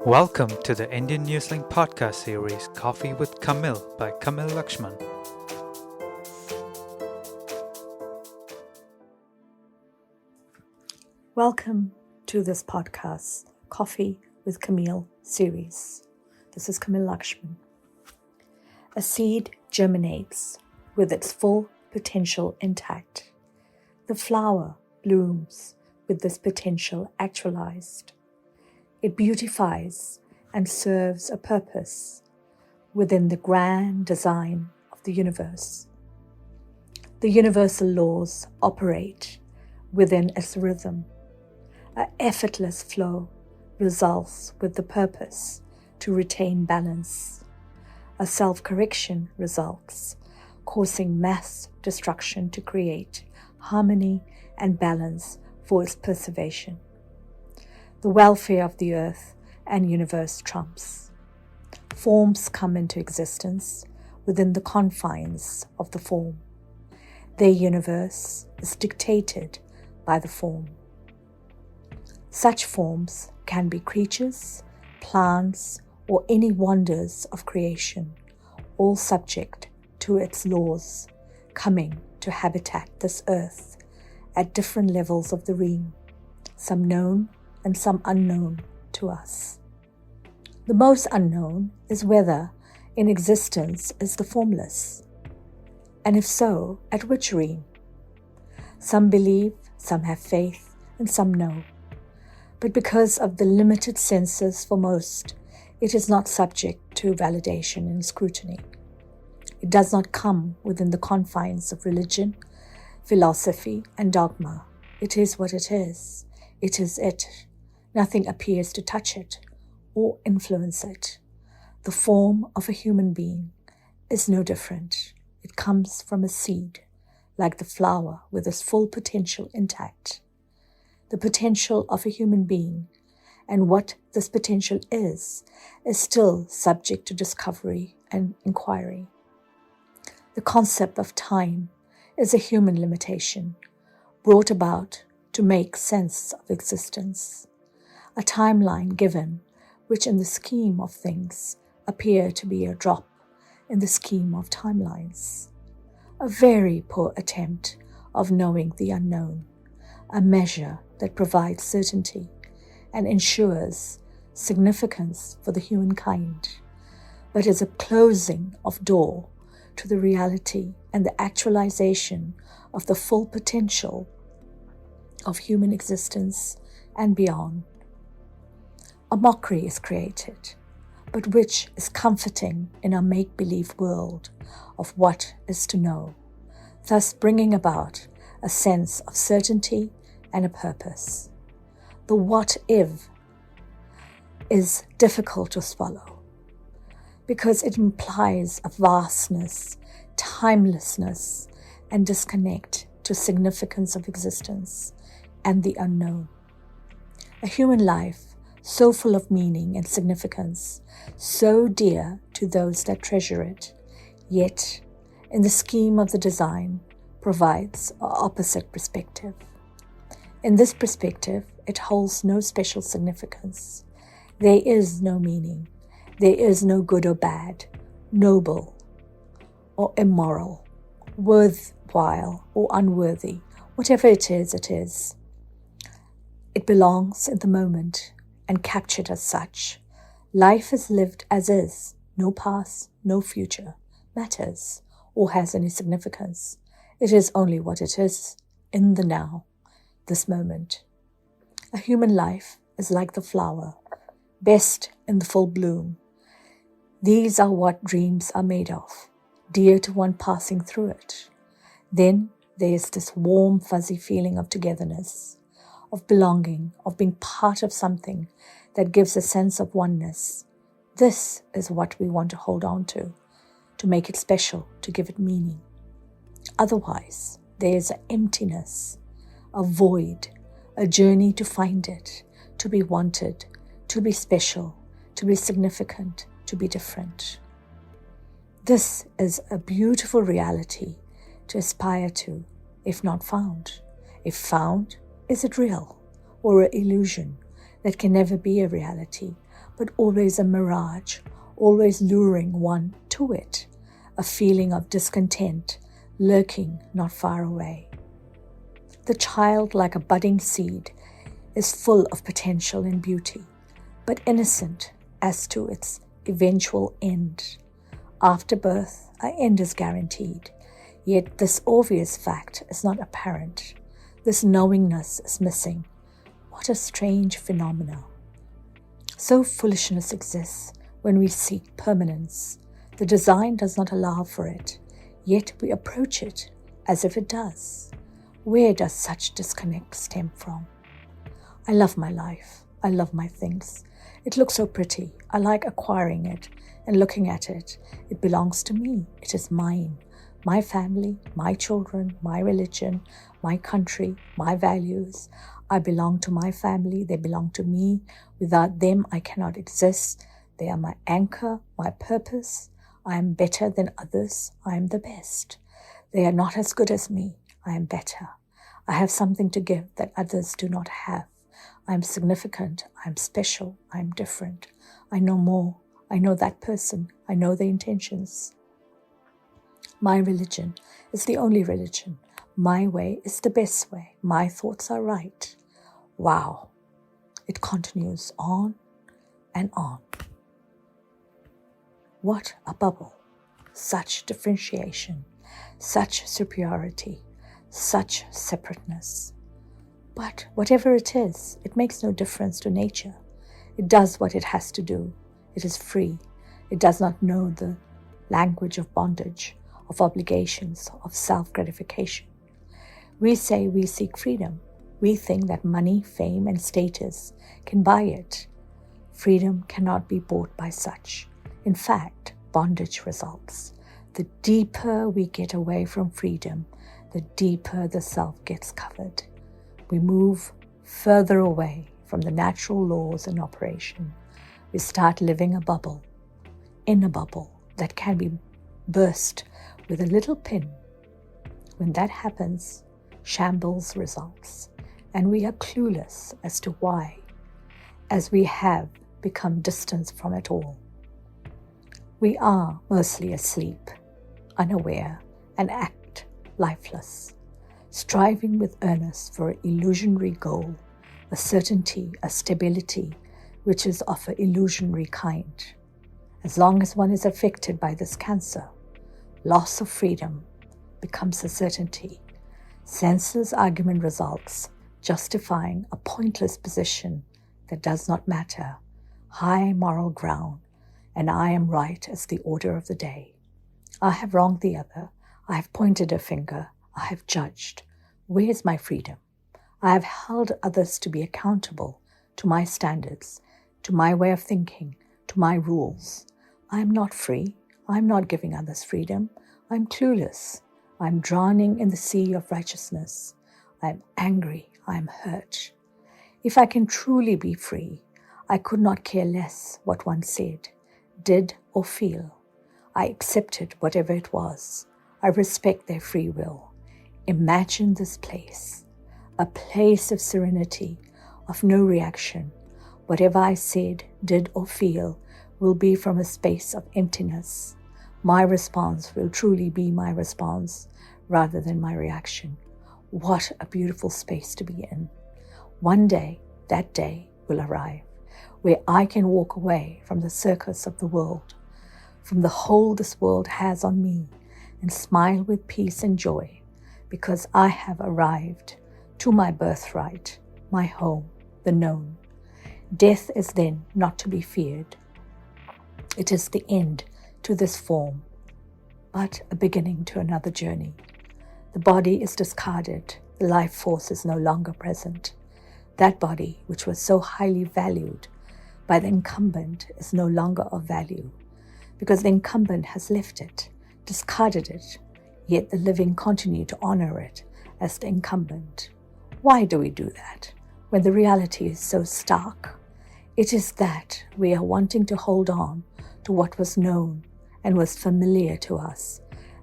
Welcome to the Indian Newslink podcast series Coffee with Kamil by Kamil Lakshman. Welcome to this podcast, Coffee with Kamil series. This is Kamil Lakshman. A seed germinates with its full potential intact. The flower blooms with this potential actualized. It beautifies and serves a purpose within the grand design of the universe. The universal laws operate within its rhythm. An effortless flow results with the purpose to retain balance. A self-correction results, causing mass destruction to create harmony and balance for its preservation. The welfare of the earth and universe trumps. Forms come into existence within the confines of the form. Their universe is dictated by the form. Such forms can be creatures, plants, or any wonders of creation, all subject to its laws, coming to habitat this earth at different levels of the realm, some known and some unknown to us. The most unknown is whether in existence is the formless, and if so, at which realm. Some believe, some have faith, and some know. But because of the limited senses for most, it is not subject to validation and scrutiny. It does not come within the confines of religion, philosophy, and dogma. It is what it is. It is it. Nothing appears to touch it or influence it. The form of a human being is no different. It comes from a seed, like the flower with its full potential intact. The potential of a human being and what this potential is still subject to discovery and inquiry. The concept of time is a human limitation brought about to make sense of existence. A timeline given, which in the scheme of things appear to be a drop in the scheme of timelines. A very poor attempt of knowing the unknown, a measure that provides certainty and ensures significance for the humankind, but is a closing of door to the reality and the actualization of the full potential of human existence and beyond. A mockery is created, but which is comforting in our make-believe world of what is to know, thus bringing about a sense of certainty and a purpose. The what if is difficult to swallow because it implies a vastness, timelessness, and disconnect to significance of existence and the unknown. A human life so full of meaning and significance, so dear to those that treasure it, yet, in the scheme of the design, provides an opposite perspective. In this perspective, it holds no special significance. There is no meaning. There is no good or bad, noble or immoral, worthwhile or unworthy. Whatever it is, it is. It belongs in the moment and captured as such. Life is lived as is. No past, no future matters or has any significance. It is only what it is in the now, this moment. A human life is like the flower, best in the full bloom. These are what dreams are made of, dear to one passing through it. Then there is this warm, fuzzy feeling of togetherness, of belonging, of being part of something that gives a sense of oneness. This is what we want to hold on to make it special, to give it meaning. Otherwise, there is an emptiness, a void, a journey to find it, to be wanted, to be special, to be significant, to be different. This is a beautiful reality to aspire to, if not found. If found, is it real or an illusion that can never be a reality, but always a mirage, always luring one to it, a feeling of discontent lurking not far away. The child, like a budding seed, is full of potential and beauty, but innocent as to its eventual end. After birth, an end is guaranteed, yet this obvious fact is not apparent. This knowingness is missing. What a strange phenomenon. So foolishness exists when we seek permanence. The design does not allow for it, yet we approach it as if it does. Where does such disconnect stem from? I love my life. I love my things. It looks so pretty. I like acquiring it and looking at it. It belongs to me. It is mine. My family, my children, my religion, my country, my values. I belong to my family. They belong to me. Without them, I cannot exist. They are my anchor, my purpose. I am better than others. I am the best. They are not as good as me. I am better. I have something to give that others do not have. I am significant. I am special. I am different. I know more. I know that person. I know their intentions. My religion is the only religion. My way is the best way. My thoughts are right. Wow. It continues on and on. What a bubble. Such differentiation, such superiority, such separateness. But whatever it is, it makes no difference to nature. It does what it has to do. It is free. It does not know the language of bondage, of obligations, of self-gratification. We say we seek freedom. We think that money, fame, and status can buy it. Freedom cannot be bought by such. In fact, bondage results. The deeper we get away from freedom, the deeper the self gets covered. We move further away from the natural laws in operation. We start living a bubble, in a bubble that can be burst with a little pin. When that happens, shambles results, and we are clueless as to why, as we have become distant from it all. We are mostly asleep, unaware, and act lifeless, striving with earnest for an illusionary goal, a certainty, a stability, which is of an illusionary kind. As long as one is affected by this cancer, loss of freedom becomes a certainty. Senseless argument results, justifying a pointless position that does not matter, high moral ground, and I am right as the order of the day. I have wronged the other. I have pointed a finger. I have judged. Where is my freedom? I have held others to be accountable to my standards, to my way of thinking, to my rules. I am not free. I am not giving others freedom. I am clueless. I am drowning in the sea of righteousness. I am angry. I am hurt. If I can truly be free, I could not care less what one said, did, or feel. I accepted whatever it was. I respect their free will. Imagine this place, a place of serenity, of no reaction. Whatever I said, did, or feel will be from a space of emptiness. My response will truly be my response rather than my reaction. What a beautiful space to be in. One day, that day will arrive, where I can walk away from the circus of the world, from the hold this world has on me, and smile with peace and joy, because I have arrived to my birthright, my home, the known. Death is then not to be feared. It is the end to this form, but a beginning to another journey. The body is discarded. The life force is no longer present. That body, which was so highly valued by the incumbent, is no longer of value, because the incumbent has left it, discarded it, yet the living continue to honor it as the incumbent. Why do we do that when the reality is so stark? It is that we are wanting to hold on to what was known and was familiar to us.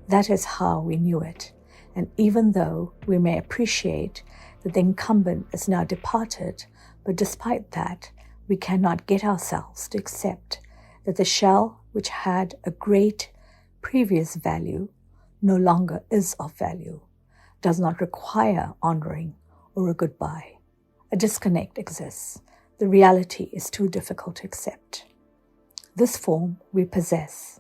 That is how we knew it. And even though we may appreciate that the incumbent is now departed, but despite that, we cannot get ourselves to accept that the shell which had a great previous value no longer is of value, does not require honoring or a goodbye. A disconnect exists. The reality is too difficult to accept. This form we possess.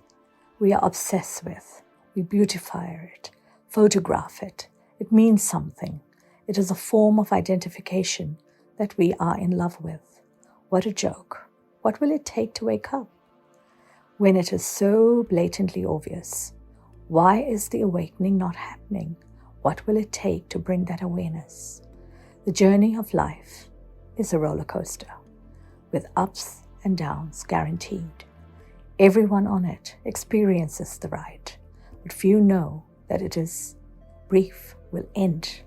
We are obsessed with. We beautify it, photograph it. It means something. It is a form of identification that we are in love with. What a joke. What will it take to wake up? When it is so blatantly obvious, why is the awakening not happening? What will it take to bring that awareness? The journey of life is a roller coaster with ups and downs guaranteed. Everyone on it experiences the ride, but few know that it is brief, will end,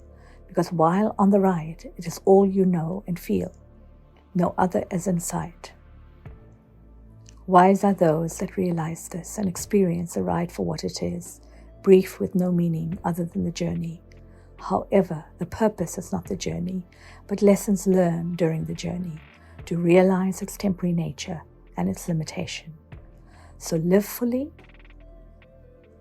because while on the ride, it is all you know and feel. No other is in sight. Wise are those that realize this and experience the ride for what it is, brief with no meaning other than the journey. However, the purpose is not the journey, but lessons learned during the journey to realize its temporary nature and its limitation. So live fully,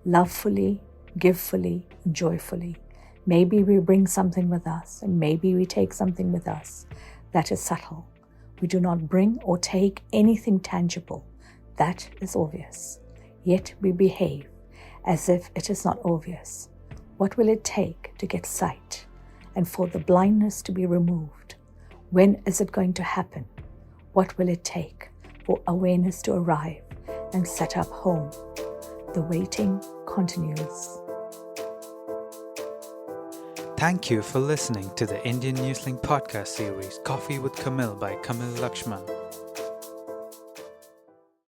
love fully, give fully, and joyfully. Maybe we bring something with us, and maybe we take something with us. That is subtle. We do not bring or take anything tangible. That is obvious. Yet we behave as if it is not obvious. What will it take to get sight and for the blindness to be removed? When is it going to happen? What will it take for awareness to arrive and set up home? The waiting continues. Thank you for listening to the Indian Newsling podcast series Coffee with Kamil by Kamil Lakshman.